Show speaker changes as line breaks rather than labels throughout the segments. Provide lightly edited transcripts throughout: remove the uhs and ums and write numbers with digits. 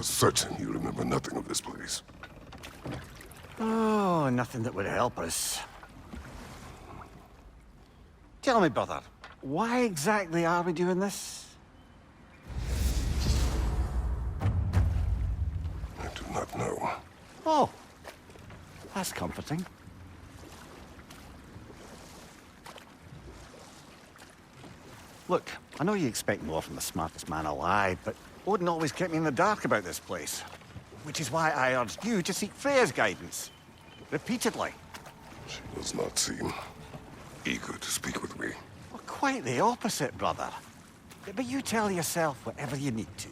are certain you remember nothing of this place.
Oh, nothing that would help us. Tell me, brother, why exactly are we doing this?
I do not know.
Oh, that's comforting. Look, I know you expect more from the smartest man alive, but Odin always kept me in the dark about this place. Which is why I urged you to seek Freya's guidance. Repeatedly.
She does not seem eager to speak with me.
Well, quite the opposite, brother. But you tell yourself whatever you need to.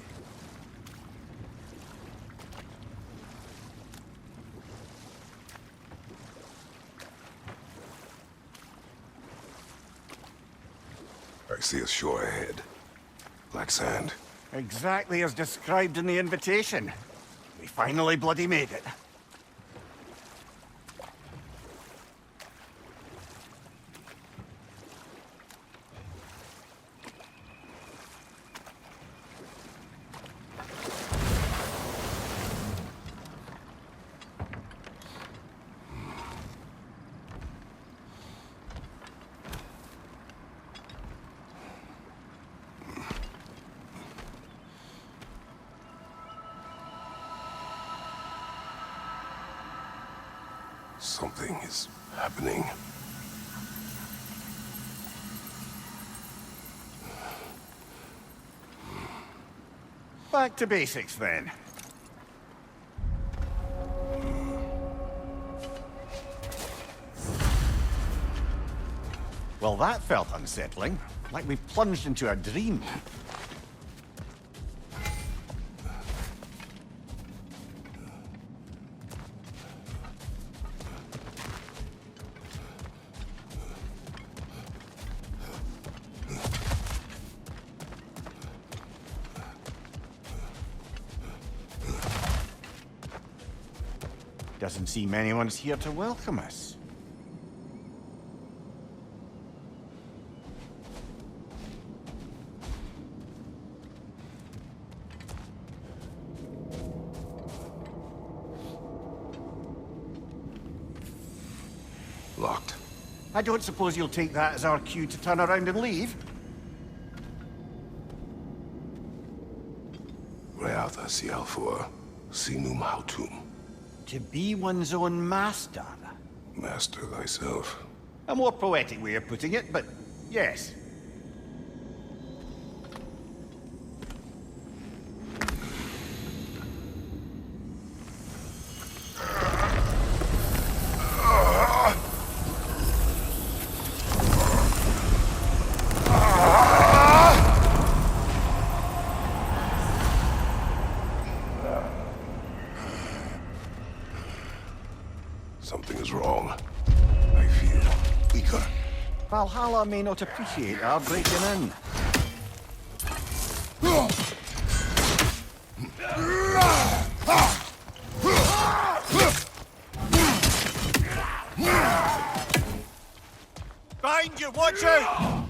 I see a shore ahead. Black sand.
Exactly as described in the invitation. We finally bloody made it.
Something is happening.
Back to basics, then. Well, that felt unsettling. Like we plunged into a dream. Doesn't seem anyone's here to welcome us.
Locked.
I don't suppose you'll take that as our cue to turn around and leave?
Reatha Sialfur, Sinum Hautum.
To be one's own master.
Master thyself.
A more poetic way of putting it, but yes.
Something is wrong. I feel weaker.
Valhalla may not appreciate our breaking in. Behind you, watch out!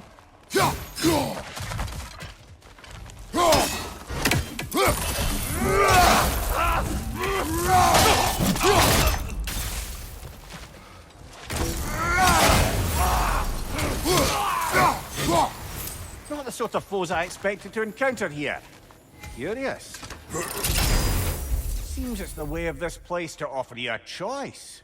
Not the sort of foes I expected to encounter here. Curious. Seems it's the way of this place to offer you a choice.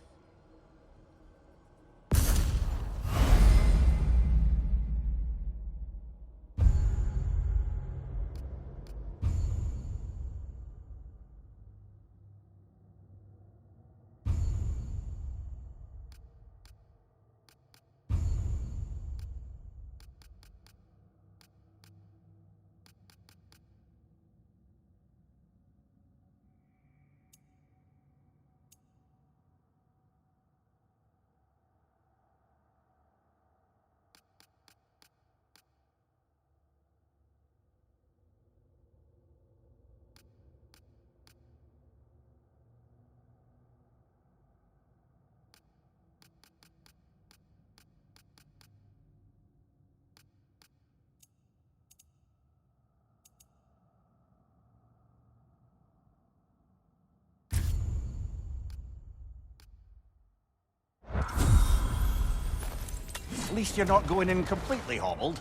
At least you're not going in completely hobbled.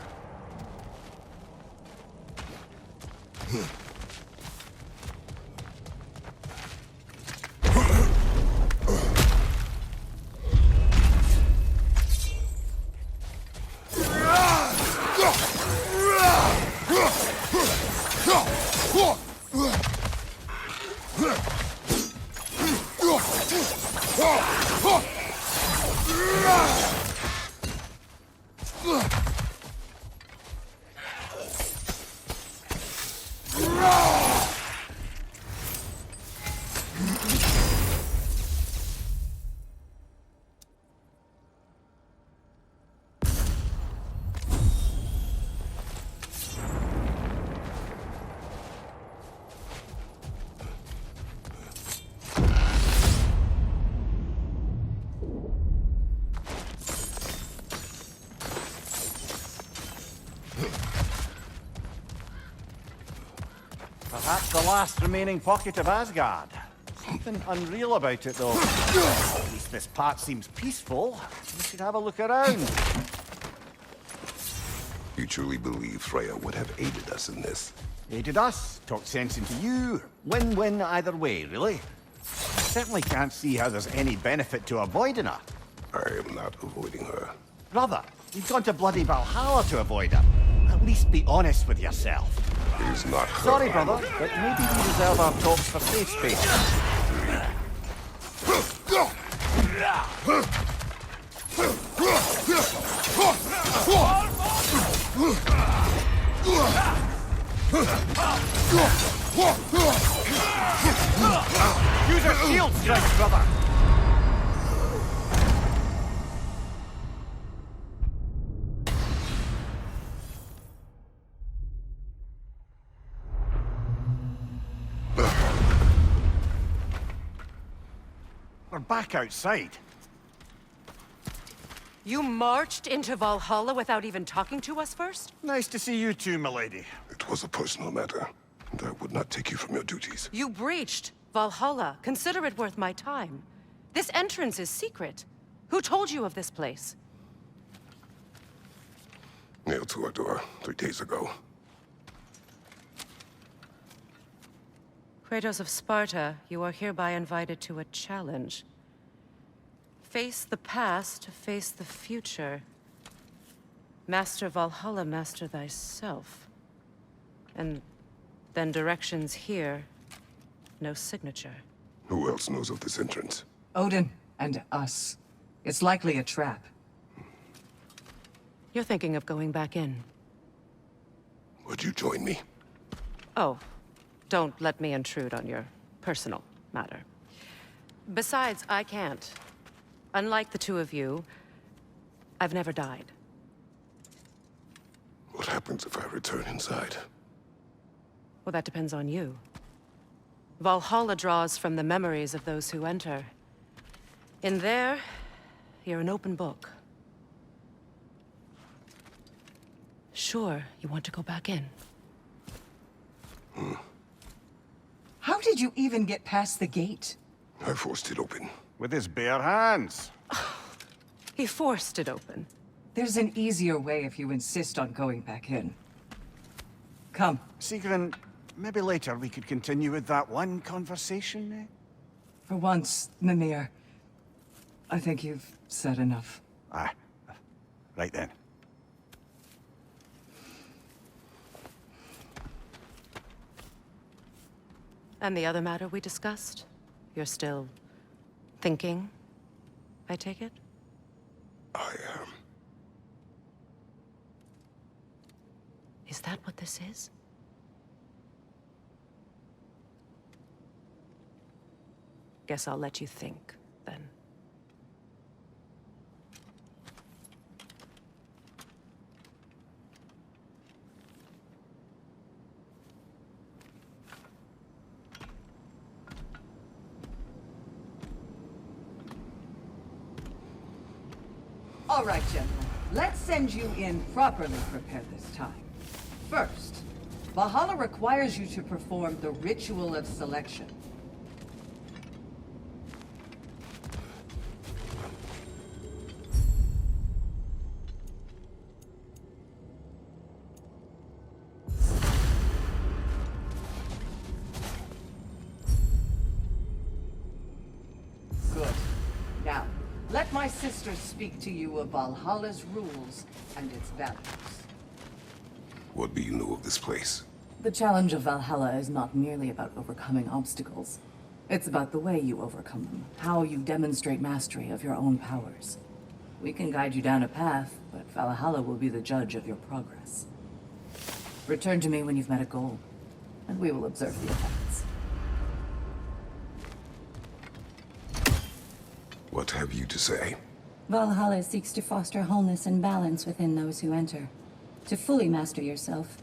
Perhaps the last remaining pocket of Asgard. Something unreal about it, though. At least this part seems peaceful. We should have a look around.
You truly believe Freya would have aided us in this?
Aided us, talked sense into you. Win-win either way, really. I certainly can't see how there's any benefit to avoiding her.
I am not avoiding her.
Brother, you've gone to bloody Valhalla to avoid her. At least be honest with yourself.
It is not her.
Sorry, brother, but maybe we reserve our talks for safe space. Use your shield strike, brother! We're back outside.
You marched into Valhalla without even talking to us first?
Nice to see you too, milady.
It was a personal matter, and I would not take you from your duties.
You breached Valhalla. Consider it worth my time. This entrance is secret. Who told you of this place?
Nailed to our door 3 days ago.
Kratos of Sparta, you are hereby invited to a challenge. Face the past to face the future. Master Valhalla, master thyself. And then directions here, no signature.
Who else knows of this entrance?
Odin and us. It's likely a trap.
You're thinking of going back in.
Would you join me?
Oh, don't let me intrude on your personal matter. Besides, I can't. Unlike the two of you, I've never died.
What happens if I return inside?
Well, that depends on you. Valhalla draws from the memories of those who enter. In there, you're an open book. Sure, you want to go back in.
How did you even get past the gate?
I forced it open.
With his bare hands.
He forced it open.
There's an easier way if you insist on going back in. Come.
Sigrun, maybe later we could continue with that one conversation, eh?
For once, Mimir, I think you've said enough.
Ah, right then.
And the other matter we discussed? You're still thinking, I take it?
I am.
Is that what this is? Guess I'll let you think, then.
All right, gentlemen. Let's send you in properly prepared this time. First, Valhalla requires you to perform the ritual of selection. my sisters speak to you of Valhalla's rules and its values.
What do you know of this place?
The challenge of Valhalla is not merely about overcoming obstacles. It's about the way you overcome them, how you demonstrate mastery of your own powers. We can guide you down a path, but Valhalla will be the judge of your progress. Return to me when you've met a goal, and we will observe the effects.
What have you to say?
Valhalla seeks to foster wholeness and balance within those who enter. To fully master yourself,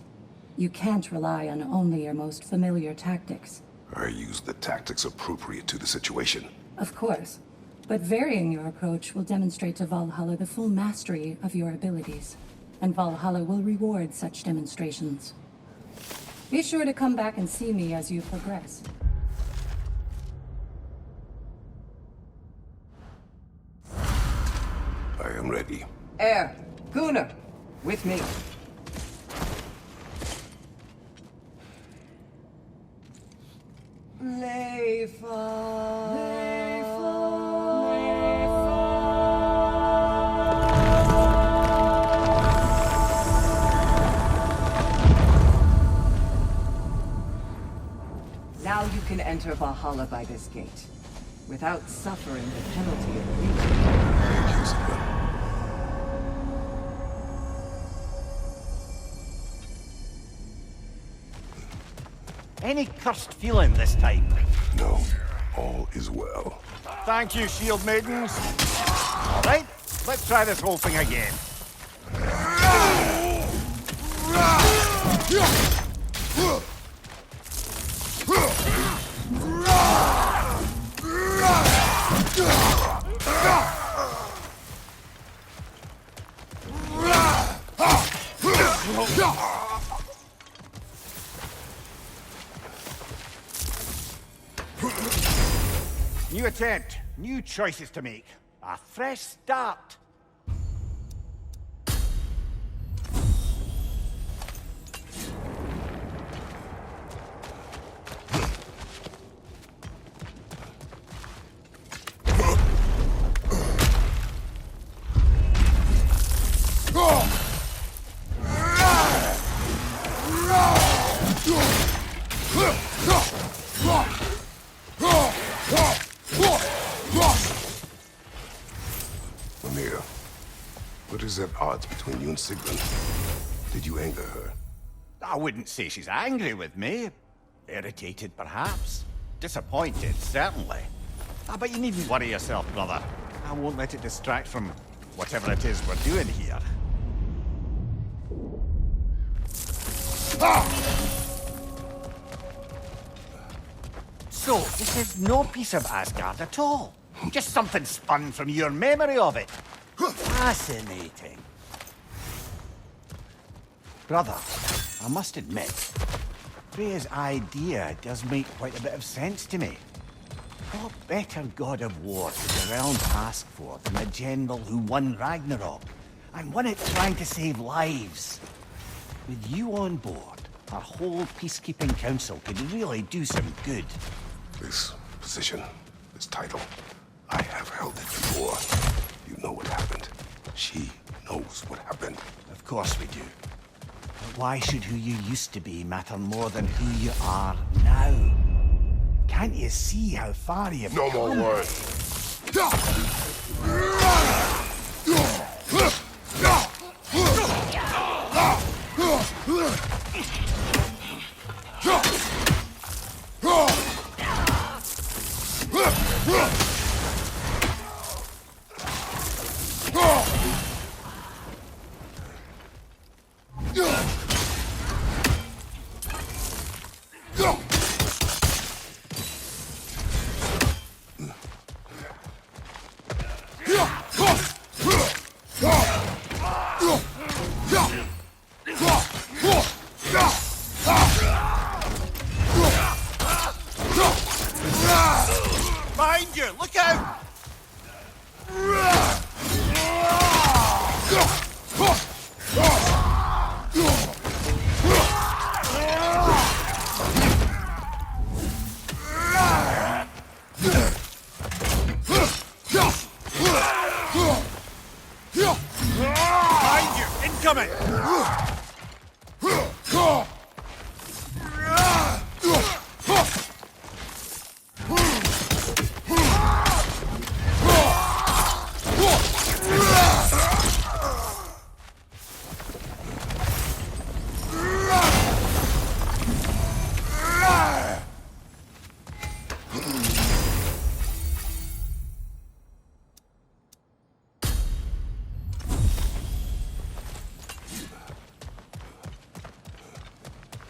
you can't rely on only your most familiar tactics.
I use the tactics appropriate to the situation.
Of course, but varying your approach will demonstrate to Valhalla the full mastery of your abilities, and Valhalla will reward such demonstrations. Be sure to come back and see me as you progress.
I am ready.
Air, Gunnar, with me. Now you can enter Valhalla by this gate, without suffering the penalty of breaching.
Thank you, Sigmund.
Any cursed feeling this time?
No, all is well.
Thank you, shield maidens. All right, let's try this whole thing again. New attempt, new choices to make. A fresh start.
What is at odds between you and Sigmund? Did you anger her?
I wouldn't say she's angry with me. Irritated, perhaps. Disappointed, certainly. But you needn't worry yourself, brother. I won't let it distract from whatever it is we're doing here. So, this is no piece of Asgard at all. Just something spun from your memory of it. Fascinating. Brother, I must admit, Freya's idea does make quite a bit of sense to me. What better god of war could the realm ask for than a general who won Ragnarok, and won it trying to save lives? With you on board, our whole peacekeeping council could really do some good.
This position, this title, I have held it before. You know what happened. She knows what happened.
Of course we do. But why should who you used to be matter more than who you are now? Can't you see how far you've
No
come?
more words.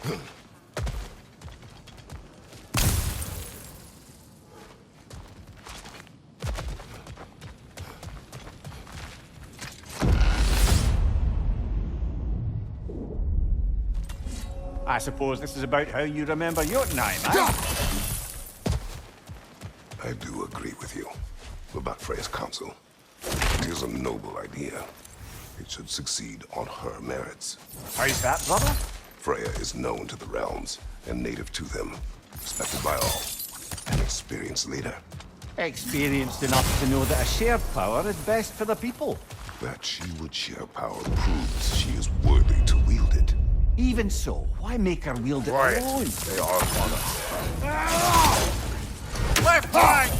I suppose this is about how you remember Jotunheim, eh?
I do agree with you about Freya's council. It is a noble idea. It should succeed on her merits.
How's that, brother?
Freya is known to the realms and native to them, respected by all. An experienced leader.
Experienced enough to know that a shared power is best for the people.
That she would share power proves she is worthy to wield it.
Even so, why make her wield it
Quiet.
alone?
They are upon us.
Left flank!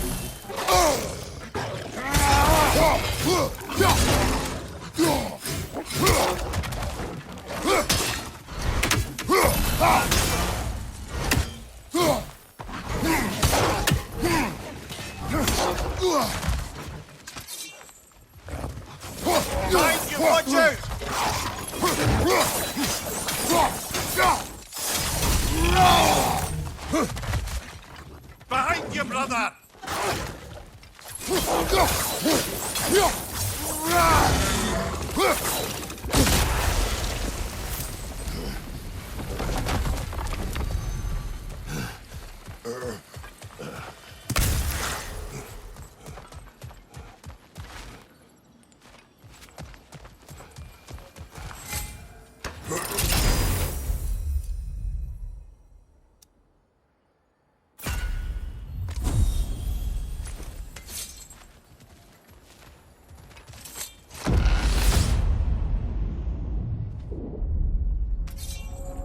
Mind you, watch out! Behind you, brother!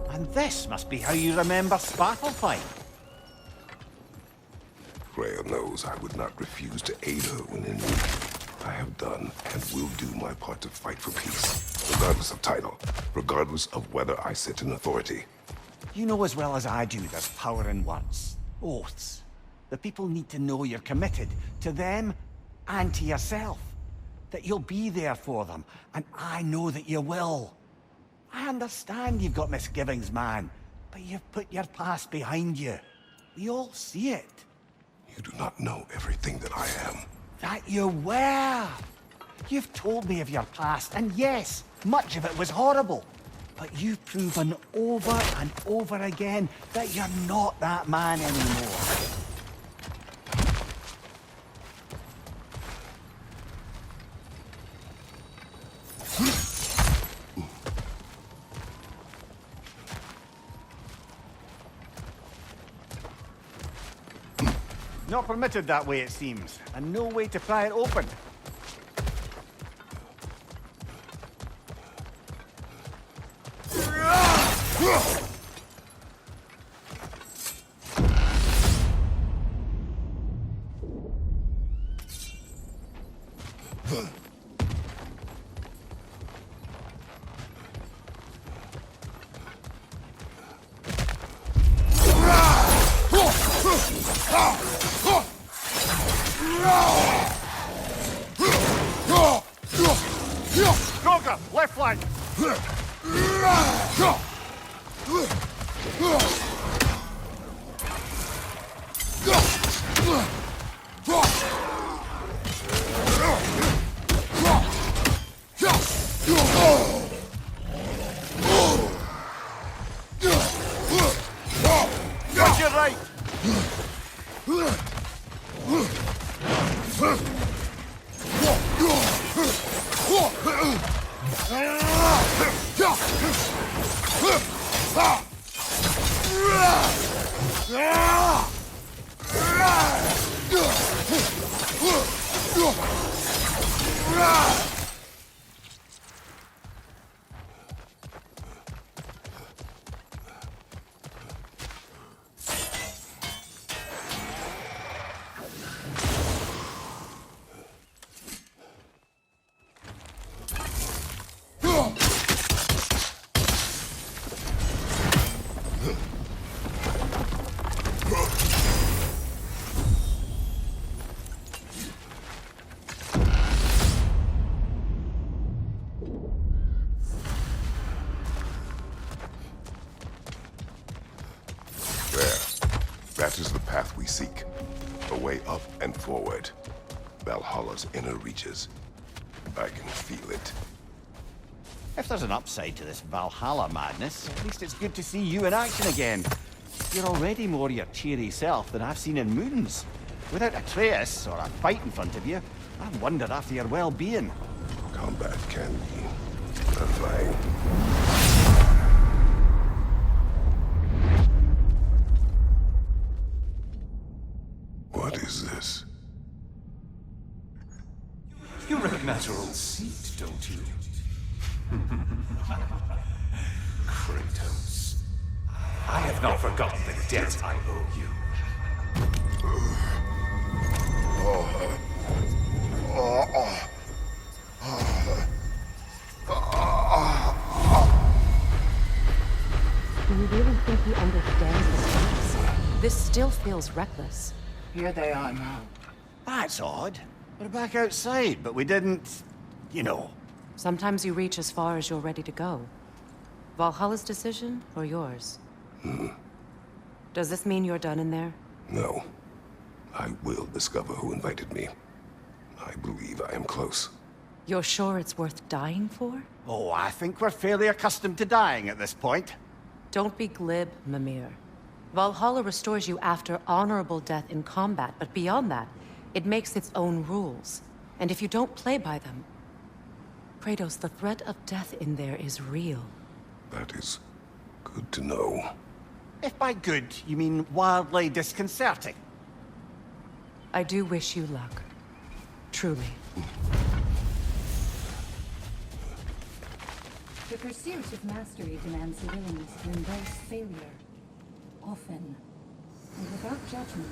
And this must be how you remember Svartalfheim.
Freya knows I would not refuse to aid her when in need. I have done and will do my part to fight for peace, regardless of title, regardless of whether I sit in authority.
You know as well as I do there's power in words. Oaths. The people need to know you're committed to them and to yourself. That you'll be there for them, and I know that you will. I understand you've got misgivings, man, but you've put your past behind you. We all see it.
You do not know everything that I am.
That you were. You've told me of your past, and yes, much of it was horrible. But you've proven over and over again that you're not that man anymore. Not permitted that way, it seems, and no way to pry it open. Kroger, left flank! Got you right!
That is the path we seek. A way up and forward. Valhalla's inner reaches. I can feel it.
If there's an upside to this Valhalla madness, at least it's good to see you in action again. You're already more your cheery self than I've seen in moons. Without Atreus or a fight in front of you, I wonder after your well-being.
Combat can be terrifying. What is this?
You recognize your old seat, don't you? Kratos. I have not forgotten the debt I owe you.
Do you really think he understands the stakes? This still feels reckless.
Here they are now.
That's odd. We're back outside, but we didn't... you know.
Sometimes you reach as far as you're ready to go. Valhalla's decision, or yours? Does this mean you're done in there?
No. I will discover who invited me. I believe I am close.
You're sure it's worth dying for?
Oh, I think we're fairly accustomed to dying at this point.
Don't be glib, Mimir. Valhalla restores you after honorable death in combat, but beyond that, it makes its own rules. And if you don't play by them... Kratos, the threat of death in there is real.
That is good to know.
If by good, you mean wildly disconcerting.
I do wish you luck. Truly.
The pursuit of mastery demands the willingness to embrace failure. Often. And without judgment.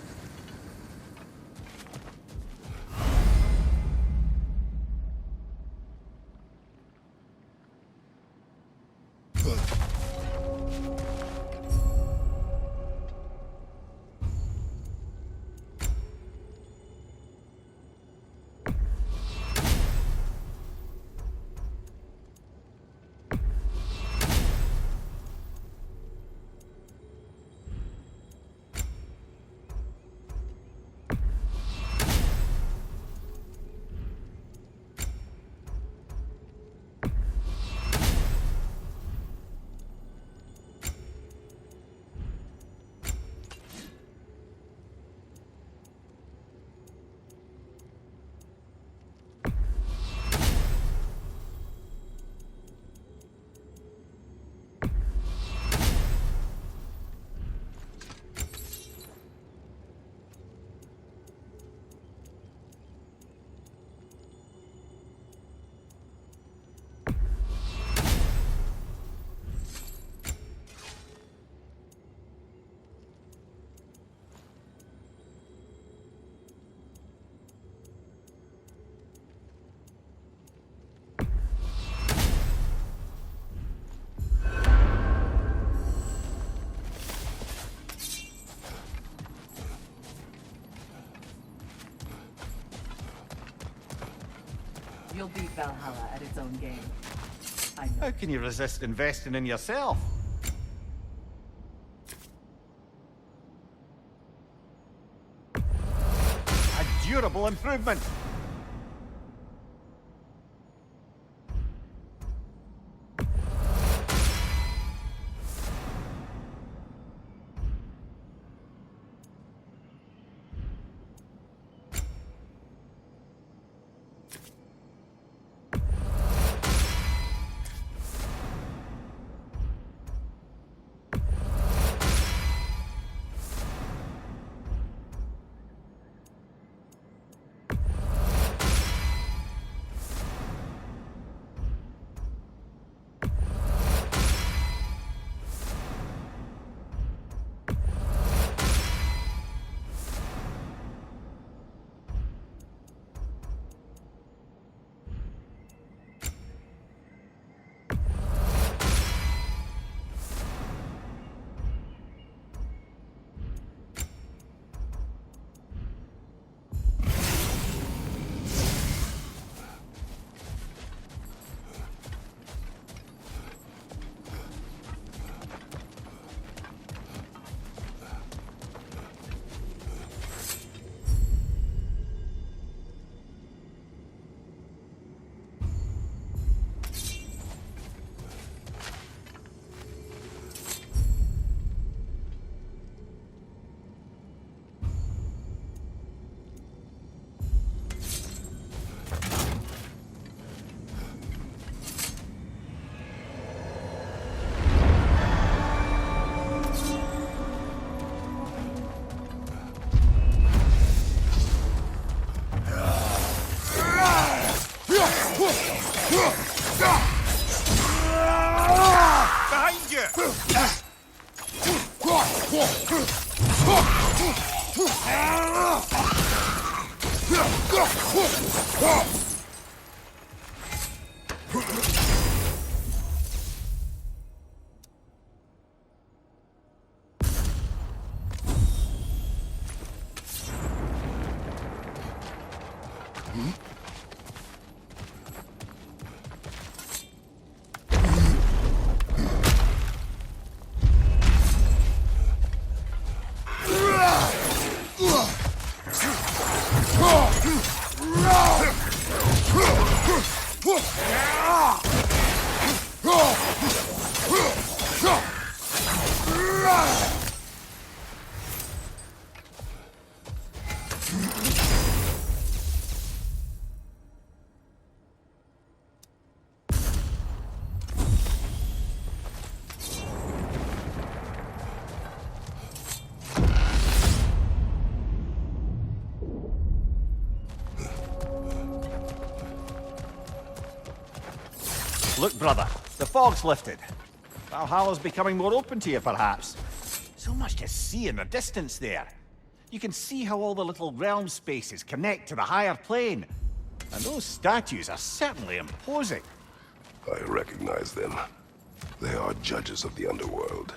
You'll beat Valhalla at its own game. I know.
How can you resist investing in yourself? A durable improvement. Look, brother, the fog's lifted. Valhalla's becoming more open to you, perhaps. So much to see in the distance there. You can see how all the little realm spaces connect to the higher plane. And those statues are certainly imposing.
I recognize them. They are judges of the underworld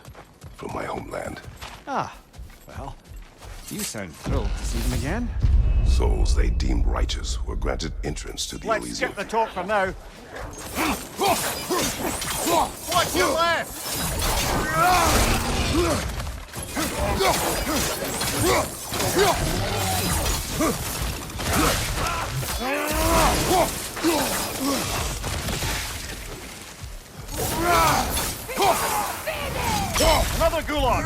from my homeland.
Ah, well, you sound thrilled to see them again.
Souls they deemed righteous were granted entrance to the
Let's
Elysium.
skip the talk for now. What's your left? Another gulag!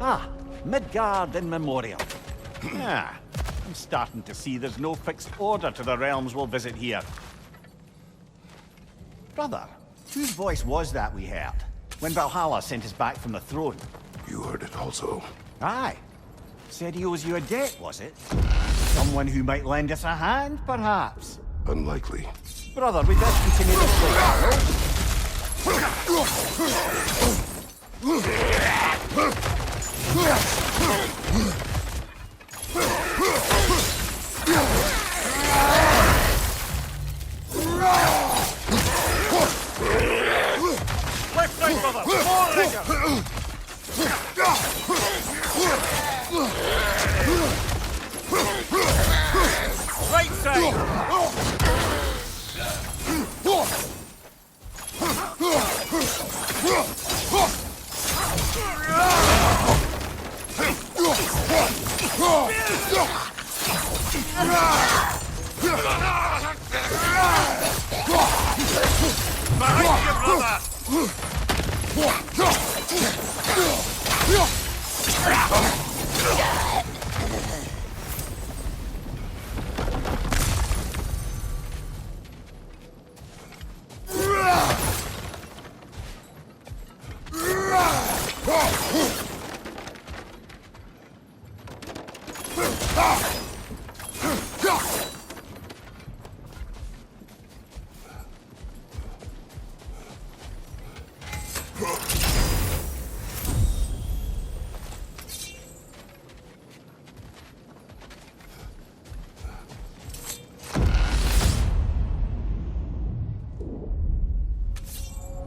Ah, Midgard in memoriam. Yeah, I'm starting to see there's no fixed order to the realms we'll visit here. Brother, whose voice was that we heard when Valhalla sent us back from the throne?
You heard it also.
Aye. Said he owes you a debt, was it? Someone who might lend us a hand, perhaps?
Unlikely.
Brother, we best continue this way. Left side, brother! More rigor! Right side! Behind you, brother!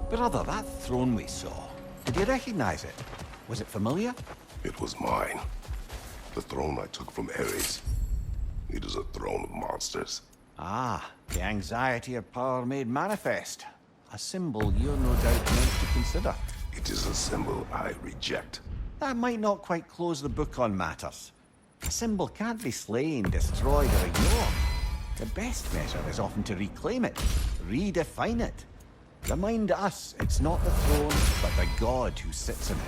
Brother, that throne we saw, did you recognize it? Was it familiar?
It was mine. The throne I took from Ares. It is a throne of monsters.
Ah, the anxiety of power made manifest. A symbol you're no doubt meant to consider.
It is a symbol I reject.
That might not quite close the book on matters. A symbol can't be slain, destroyed, or ignored. The best measure is often to reclaim it, redefine it. Remind us it's not the throne, but the god who sits in it.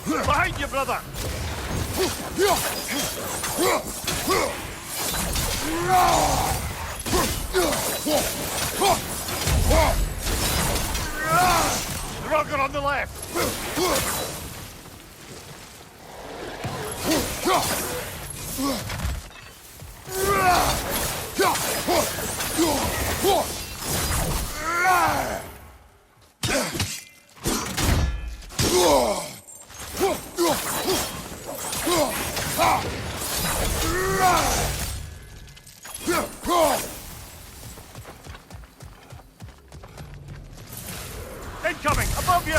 Behind you, brother! Roger on the left! Incoming! Above you!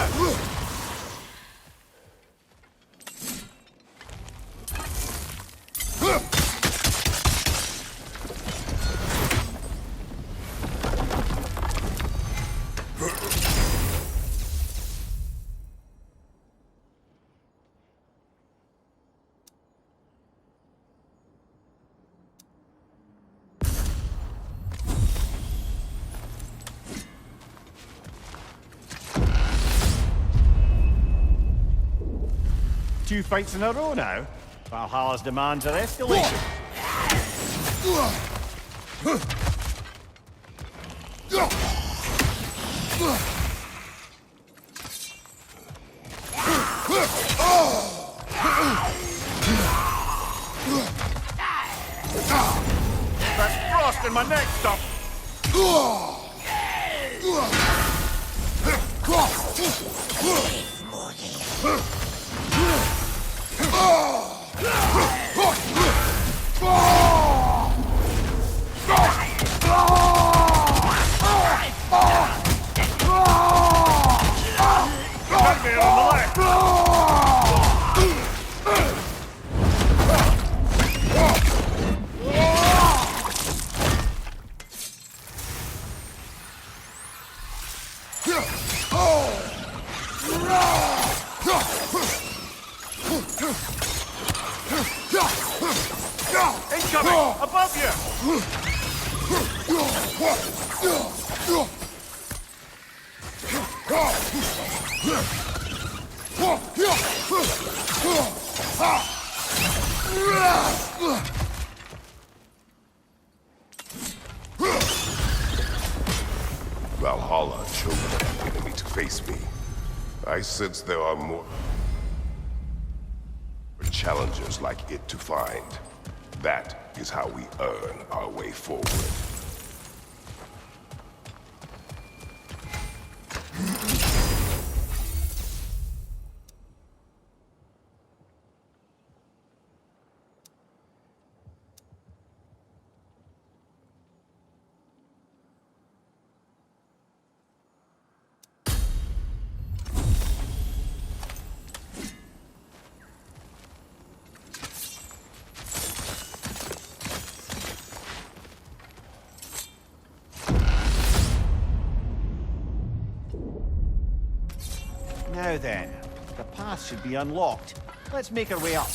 Two fights in a row now. Valhalla's demands are escalating.
That frost in my neck stop! Nightmare on the left! Incoming! Above you!
Valhalla chose an enemy to face me. I sense there are more challengers like it to find. That is how we earn our way forward.
Now then, the path should be unlocked. Let's make our way up.